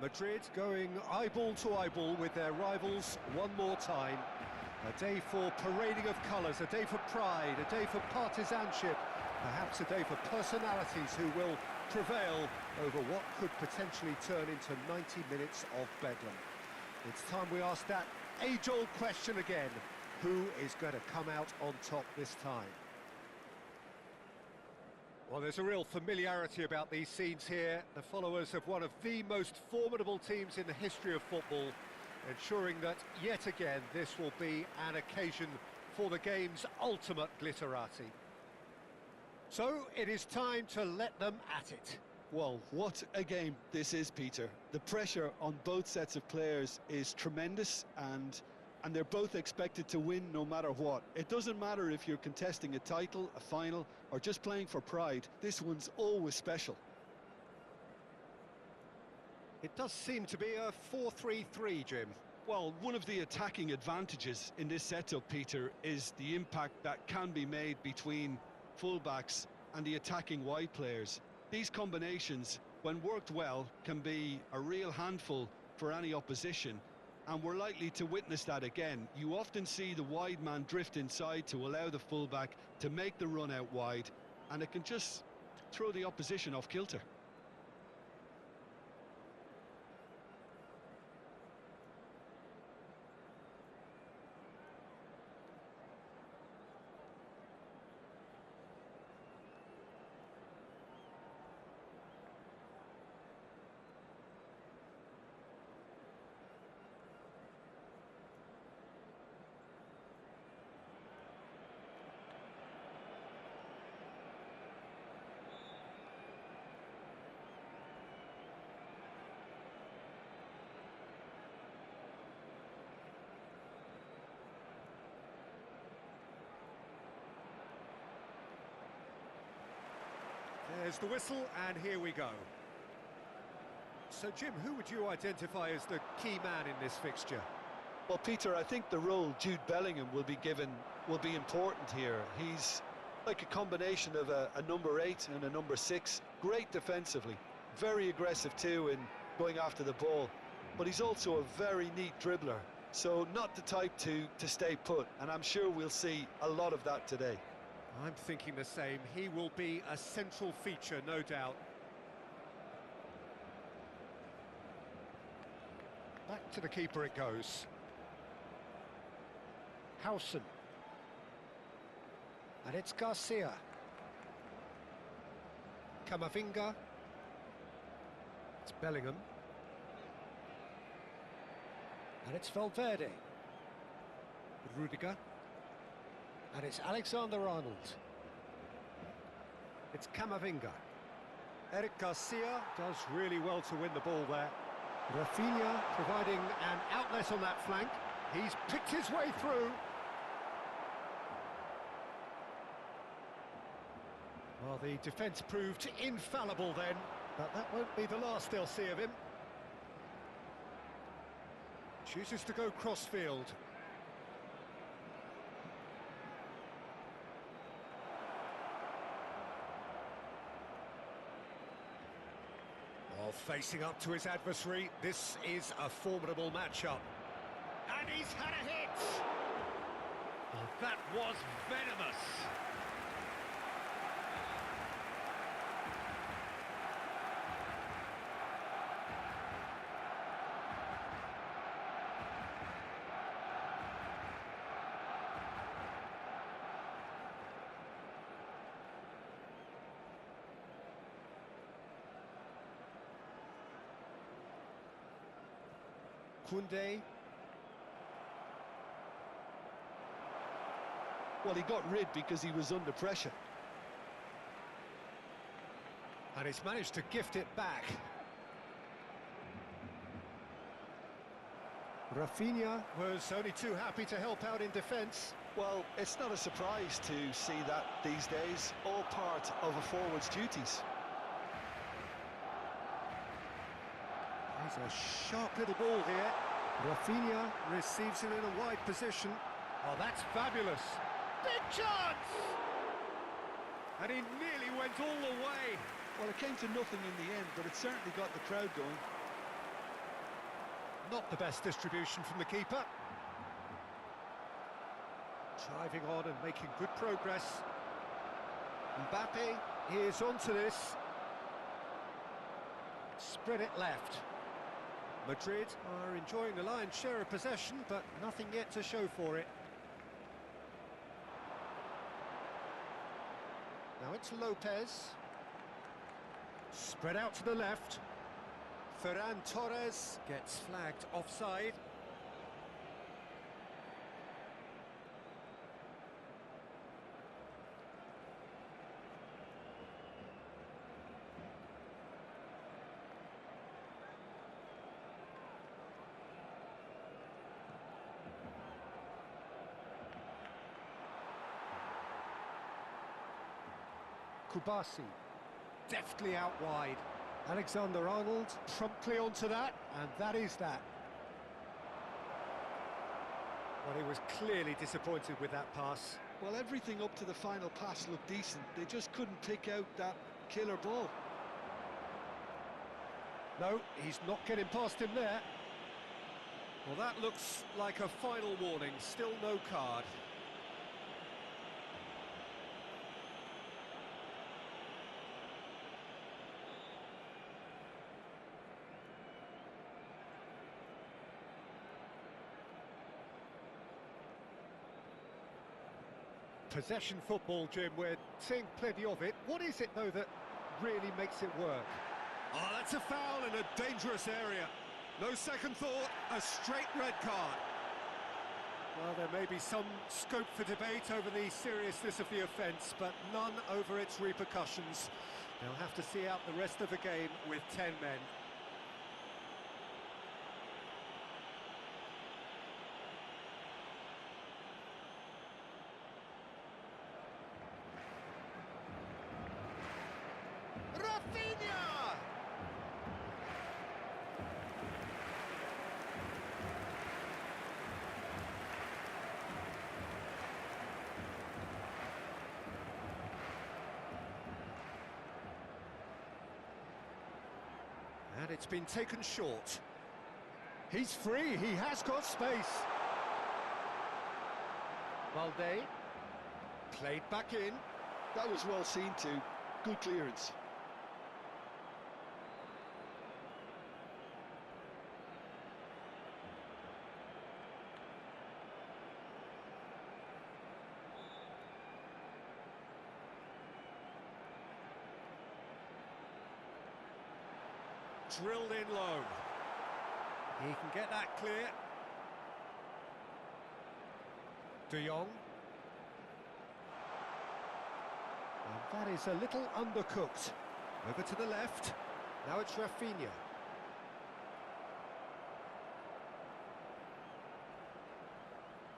Madrid going eyeball to eyeball with their rivals one more time. A day for parading of colours, a day for pride, a day for partisanship, perhaps a day for personalities who will prevail over what could potentially turn into 90 minutes of bedlam. It's time we ask that age-old question again. Who is going to come out on top this time? Well, there's a real familiarity about these scenes here. The followers of one of the most formidable teams in the history of football, ensuring that, yet again, this will be an occasion for the game's ultimate glitterati. So, it is time to let them at it. Well, what a game this is, Peter. The pressure on both sets of players is tremendous, and they're both expected to win no matter what. It doesn't matter if you're contesting a title, a final, or just playing for pride. This one's always special. It does seem to be a 4-3-3, Jim. Well, one of the attacking advantages in this setup, Peter, is the impact that can be made between fullbacks and the attacking wide players. These combinations, when worked well, can be a real handful for any opposition. And we're likely to witness that again. You often see the wide man drift inside to allow the fullback to make the run out wide, and it can just throw the opposition off kilter. There's the whistle, and here we go. So, Jim, who would you identify as the key man in this fixture? Well, Peter, I think the role Jude Bellingham will be given will be important here. He's like a combination of a number 8 and a number 6. Great defensively, very aggressive too in going after the ball, but he's also a very neat dribbler. So not the type to stay put, and I'm sure we'll see a lot of that today. I'm thinking the same. He will be a central feature, no doubt. Back to the keeper it goes. Howson. And it's Garcia. Camavinga. It's Bellingham. And it's Valverde. Rudiger. And it's Alexander-Arnold. It's Camavinga. Eric Garcia does really well to win the ball there. Rafinha providing an outlet on that flank. He's picked his way through. Well, the defence proved infallible then, but that won't be the last they'll see of him. Chooses to go cross-field. Well, facing up to his adversary, this is a formidable matchup. And he's had a hit! Oh, that was venomous! Koundé. Well, he got rid because he was under pressure. And he's managed to gift it back. Rafinha was only too happy to help out in defence. Well, it's not a surprise to see that these days, all part of a forward's duties. There's a sharp little ball here. Rafinha receives it in a wide position. Oh, that's fabulous. Big chance! And he nearly went all the way. Well, it came to nothing in the end, but it certainly got the crowd going. Not the best distribution from the keeper. Driving on and making good progress. Mbappe is onto this. Spread it left. Madrid are enjoying the lion's share of possession, but nothing yet to show for it. Now it's Lopez. Spread out to the left. Ferran Torres gets flagged offside. Kubasi, deftly out wide. Alexander-Arnold promptly onto that, and that is that. Well, he was clearly disappointed with that pass. Well, everything up to the final pass looked decent. They just couldn't pick out that killer ball. No, he's not getting past him there. Well, that looks like a final warning. Still no card. Possession football, Jim, we're seeing plenty of it. What is it, though, that really makes it work? Oh, that's a foul in a dangerous area. No second thought, a straight red card. Well, there may be some scope for debate over the seriousness of the offence, but none over its repercussions. They'll have to see out the rest of the game with 10 men. And it's been taken short. He's free, he has got space. Valde, played back in. That was well seen too. Good clearance. Drilled in low. He can get that clear. De Jong. And that is a little undercooked. Over to the left. Now it's Rafinha.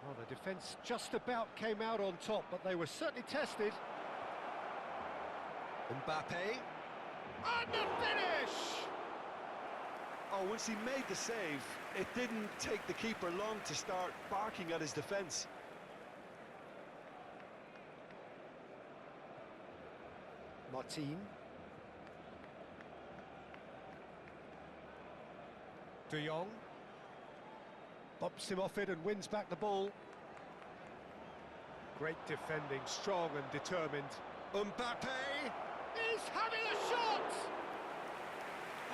Well, the defence just about came out on top, but they were certainly tested. Mbappe. And the finish! Oh, once he made the save, it didn't take the keeper long to start barking at his defence. Martin. De Jong. Bumps him off it and wins back the ball. Great defending, strong and determined. Mbappe is having a shot!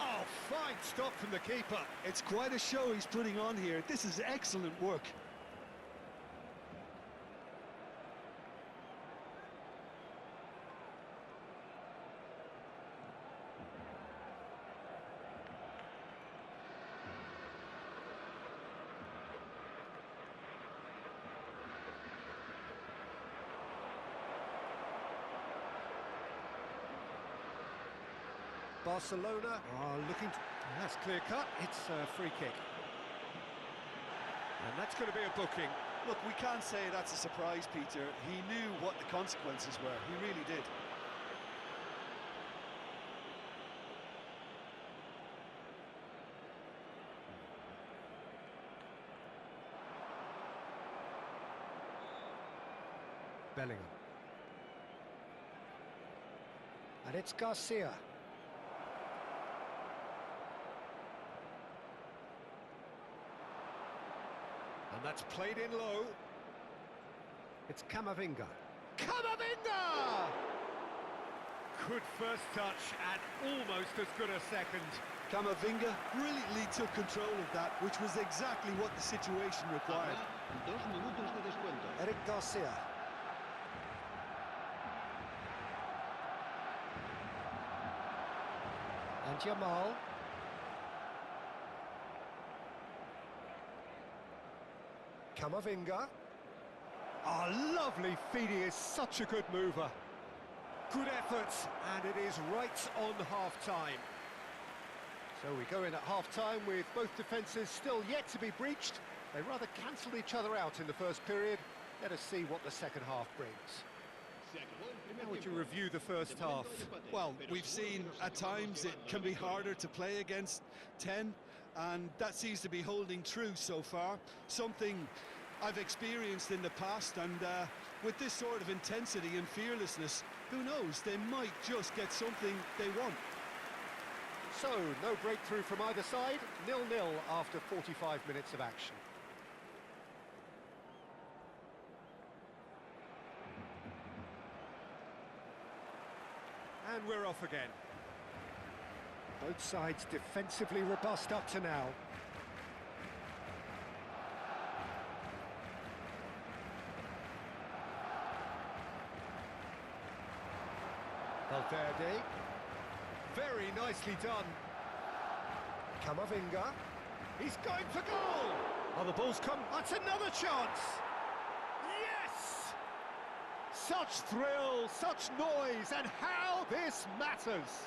Oh, fine stop from the keeper. It's quite a show he's putting on here. This is excellent work. Barcelona are looking to... That's clear cut, it's a free kick. And that's going to be a booking. Look, we can't say that's a surprise, Peter. He knew what the consequences were. He really did. Bellingham. And it's Garcia. And that's played in low. It's Camavinga. Camavinga! Good first touch and almost as good a second. Camavinga brilliantly took control of that, which was exactly what the situation required. 2 minutos de descuento. Eric Garcia. And Jamal. Camavinga. Oh, lovely feed. He is such a good mover. Good effort, and it is right on half-time. So we go in at half-time with both defences still yet to be breached. They rather cancelled each other out in the first period. Let us see what the second half brings. How would you review the first half? Well, we've seen at times it can be harder to play against 10, and that seems to be holding true so far. Something I've experienced in the past, and with this sort of intensity and fearlessness, who knows, they might just get something they want. So, no breakthrough from either side, 0-0 after 45 minutes of action. And we're off again. Both sides defensively robust up to now. Valverde. Very nicely done. Camavinga. He's going for goal! Oh, the ball's come. That's another chance! Yes! Such thrill, such noise, and how this matters!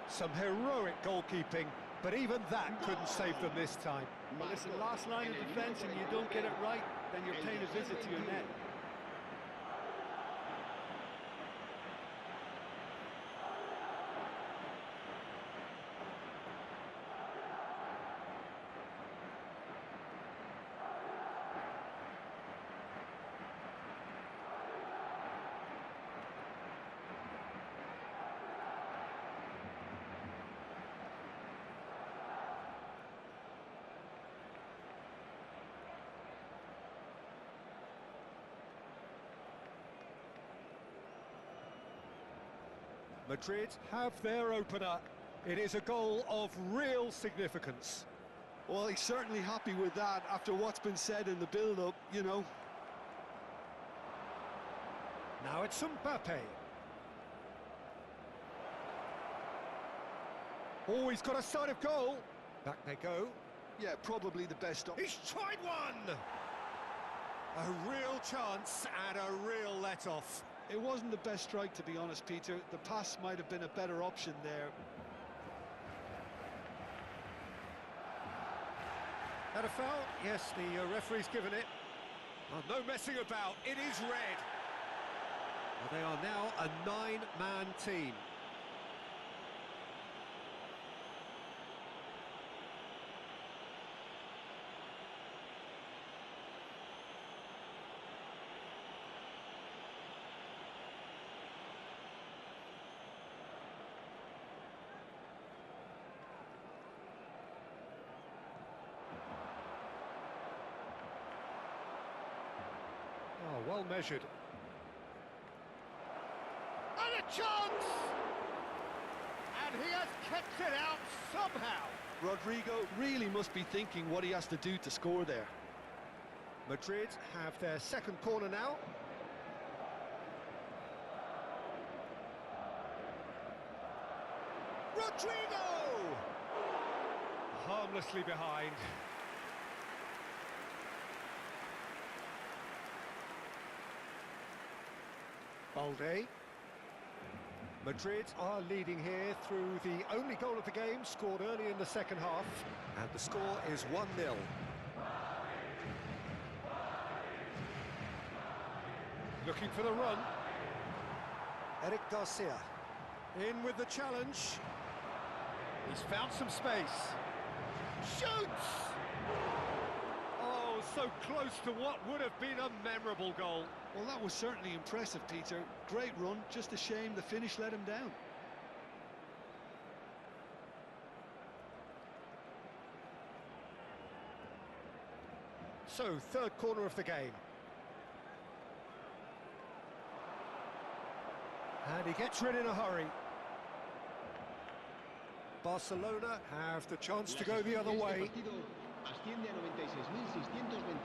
Some heroic goalkeeping, but even that couldn't save them this time. Well, listen, last line of defence and you don't get it right, then you're paying a visit to your net. Madrid have their opener. It is a goal of real significance. Well, he's certainly happy with that after what's been said in the build-up, you know. Now it's Mbappe. Oh, he's got a sight of goal. Back they go. Yeah, probably the best option. He's tried one! A real chance and a real let-off. It wasn't the best strike, to be honest, Peter. The pass might have been a better option there. That a foul? Yes, the referee's given it. Oh, no messing about, it is red. Well, they are now a 9-man team. Oh, well measured. And a chance! And he has kept it out somehow. Rodrigo really must be thinking what he has to do to score there. Madrid have their second corner now. Rodrigo! Harmlessly behind. Balde. Madrid are leading here through the only goal of the game, scored early in the second half, and the score is 1-0. Looking for the run. Eric Garcia. In with the challenge. He's found some space. Shoots! Oh, so close to what would have been a memorable goal. Well, that was certainly impressive, Peter. Great run, just a shame the finish let him down. So, third corner of the game. And he gets rid in a hurry. Barcelona have the chance to go the other way.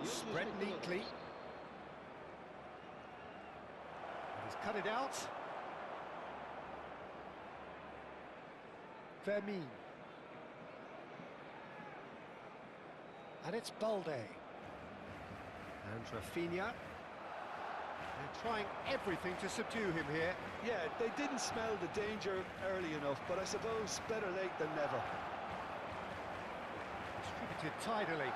Spread neatly. He's cut it out. Vermin. And it's Balde. And Rafinha. They're trying everything to subdue him here. Yeah, they didn't smell the danger early enough, but I suppose better late than never. Distributed tidily.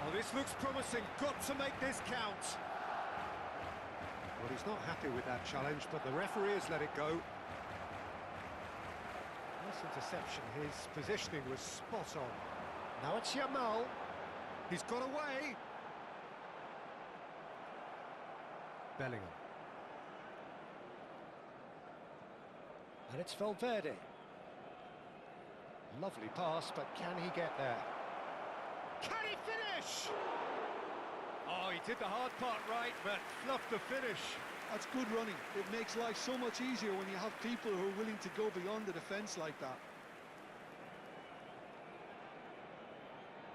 Oh, this looks promising. Got to make this count. Well, he's not happy with that challenge, but the referee has let it go. Nice interception. His positioning was spot on. Now it's Yamal. He's got away. Bellingham. And it's Valverde. Lovely pass, but can he get there? Can he finish? Oh, he did the hard part right, but fluffed the finish. That's good running. It makes life so much easier when you have people who are willing to go beyond the defence like that.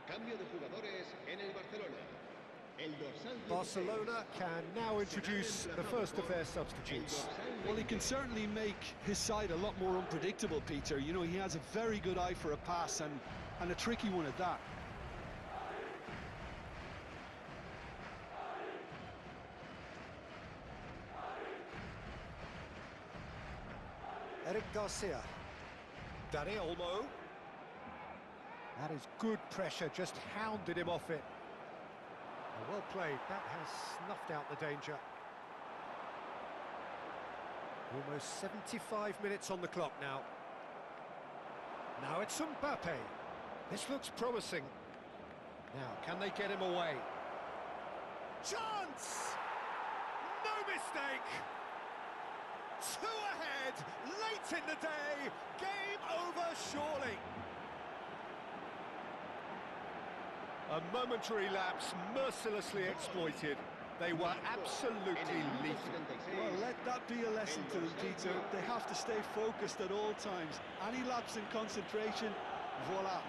Cambio de jugadores en el Barcelona. Barcelona can now introduce the first of their substitutes. Well, he can certainly make his side a lot more unpredictable, Peter. You know, he has a very good eye for a pass and a tricky one at that. Eric Garcia. Dani Olmo. That is good pressure, just hounded him off it. Well played, that has snuffed out the danger. Almost 75 minutes on the clock now. Now it's Mbappe. This looks promising. Now, can they get him away? Chance! No mistake! 2 ahead, late in the day, game over surely. A momentary lapse, mercilessly exploited. They were absolutely lethal. Well, let that be a lesson to them, Peter. They have to stay focused at all times. Any lapse in concentration, voila.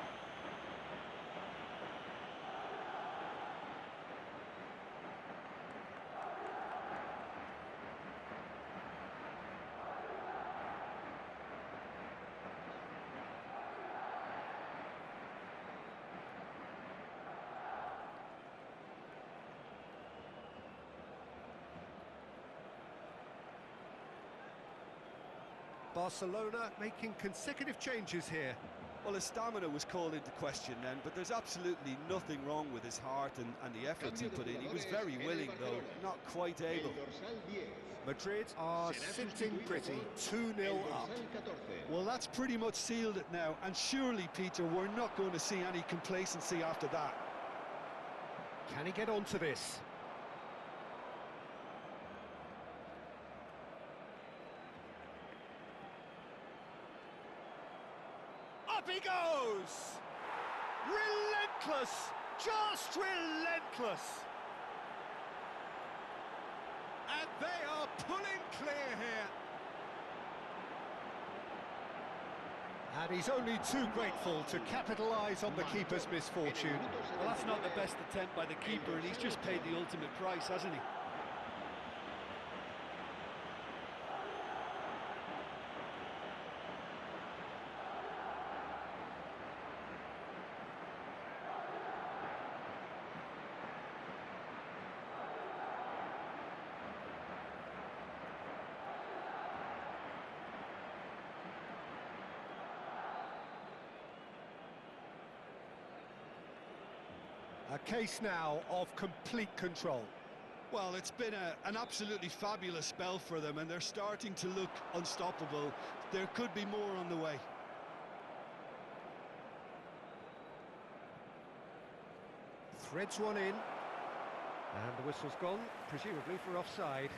Barcelona making consecutive changes here. Well, his stamina was called into question then, but there's absolutely nothing wrong with his heart and the efforts he put in. He was very willing, though, not quite able. Madrid are sitting pretty, 2-0 up. Well, that's pretty much sealed it now, and surely, Peter, we're not going to see any complacency after that. Can he get onto this? Up he goes! Relentless! Just relentless! And they are pulling clear here. And he's only too grateful to capitalise on the keeper's misfortune. Well, that's not the best attempt by the keeper, and he's just paid the ultimate price, hasn't he? A case now of complete control. Well, it's been an absolutely fabulous spell for them, and they're starting to look unstoppable. There could be more on the way. Threads one in. And the whistle's gone, presumably for offside.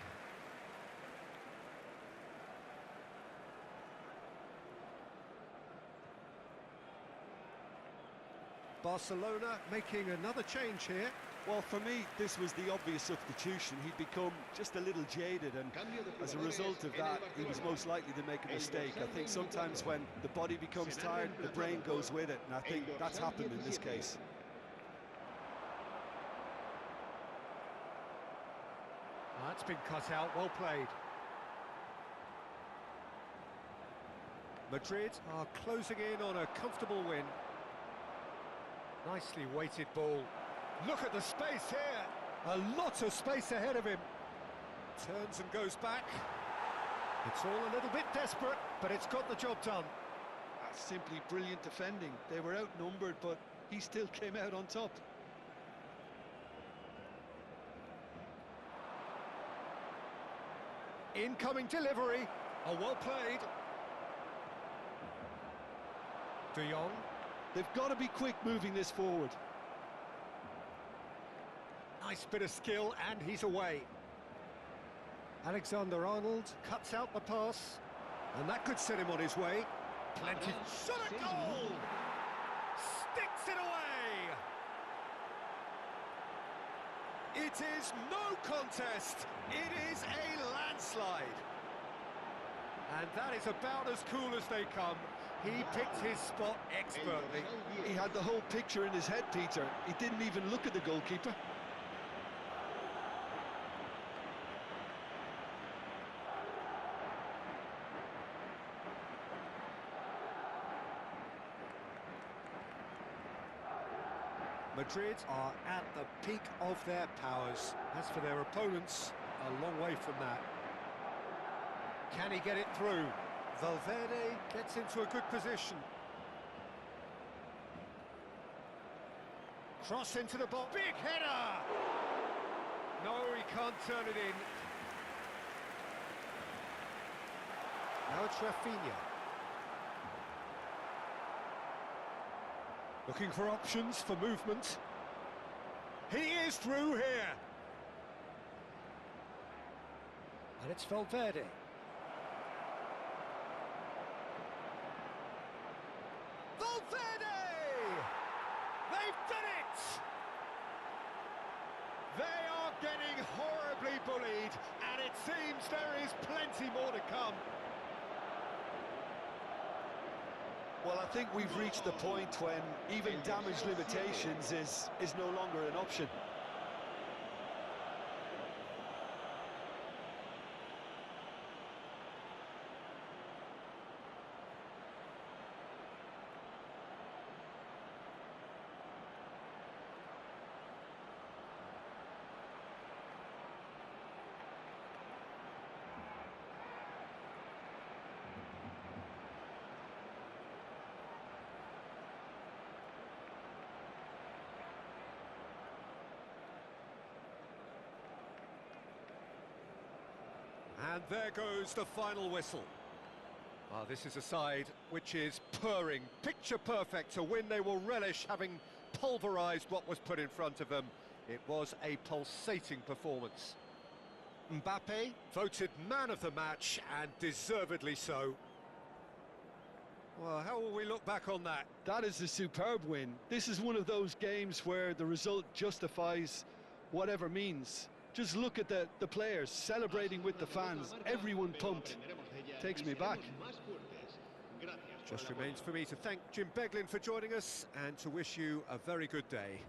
Barcelona making another change here. Well, for me, this was the obvious substitution. He'd become just a little jaded, and as a result of that, he was most likely to make a mistake. I think sometimes when the body becomes tired, the brain goes with it, and I think that's happened in this case. That's been cut out, well played. Madrid are closing in on a comfortable win. Nicely weighted ball. Look at the space here. A lot of space ahead of him. Turns and goes back. It's all a little bit desperate, but it's got the job done. That's simply brilliant defending. They were outnumbered, but he still came out on top. Incoming delivery. Oh, well played. De Jong. They've got to be quick moving this forward. Nice bit of skill, and he's away. Alexander-Arnold cuts out the pass, and that could set him on his way. Plenty. Shot a goal! Sticks it away! It is no contest. It is a landslide. And that is about as cool as they come. He picked his spot expertly. He had the whole picture in his head, Peter. He didn't even look at the goalkeeper. Madrid are at the peak of their powers. As for their opponents, a long way from that. Can he get it through? Valverde gets into a good position. Cross into the box. Big header! No, he can't turn it in. Now it's Rafinha. Looking for options for movement. He is through here. And it's Valverde. Valverde! They've done it! They are getting horribly bullied, and it seems there is plenty more to come. Well, I think we've reached the point when even damage limitations is no longer an option. And there goes the final whistle. This is a side which is purring, picture perfect to win. They will relish having pulverised what was put in front of them. It was a pulsating performance. Mbappe voted man of the match, and deservedly so. Well, how will we look back on that? That is a superb win. This is one of those games where the result justifies whatever means. Just look at the players celebrating with the fans. Everyone pumped. Takes me back. Just remains for me to thank Jim Beglin for joining us and to wish you a very good day.